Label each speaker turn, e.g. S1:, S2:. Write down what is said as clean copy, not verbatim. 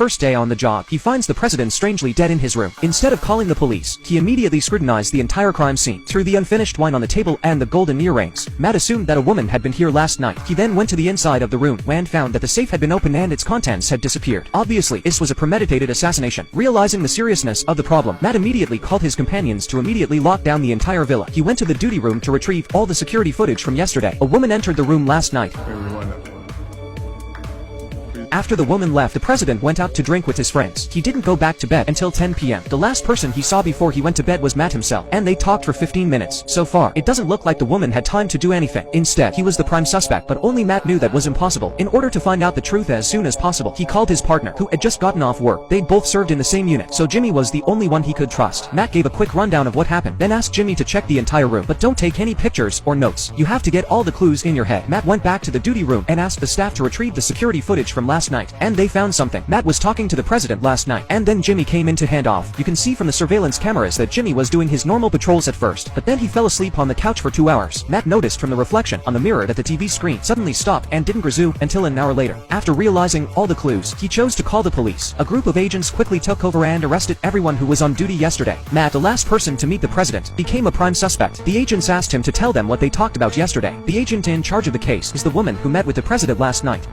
S1: first day on the job, he finds the president strangely dead in his room. Instead of calling the police, he immediately scrutinized the entire crime scene. Through the unfinished wine on the table and the golden earrings, Matt assumed that a woman had been here last night. He then went to the inside of the room and found that the safe had been opened and its contents had disappeared. Obviously, this was a premeditated assassination. Realizing the seriousness of the problem, Matt immediately called his companions to immediately lock down the entire villa. He went to the duty room to retrieve all the security footage from yesterday. A woman entered the room last night. After the woman left, the president went out to drink with his friends. He didn't go back to bed until 10 p.m. The last person he saw before he went to bed was Matt himself, and they talked for 15 minutes. So far, it doesn't look like the woman had time to do anything. Instead, he was the prime suspect, but only Matt knew that was impossible. In order to find out the truth as soon as possible, he called his partner, who had just gotten off work. They'd both served in the same unit, so Jimmy was the only one he could trust. Matt gave a quick rundown of what happened, then asked Jimmy to check the entire room, but don't take any pictures or notes. You have to get all the clues in your head. Matt went back to the duty room and asked the staff to retrieve the security footage from last night, and they found something. Matt was talking to the president last night, and then Jimmy came in to hand off. You can see from the surveillance cameras that Jimmy was doing his normal patrols at first, but then he fell asleep on the couch for 2 hours. Matt noticed from the reflection on the mirror that the TV screen suddenly stopped and didn't resume until an hour later. After realizing all the clues, he chose to call the police. A group of agents quickly took over and arrested everyone who was on duty yesterday. Matt, the last person to meet the president, became a prime suspect. The agents asked him to tell them what they talked about yesterday. The agent in charge of the case is the woman who met with the president last night.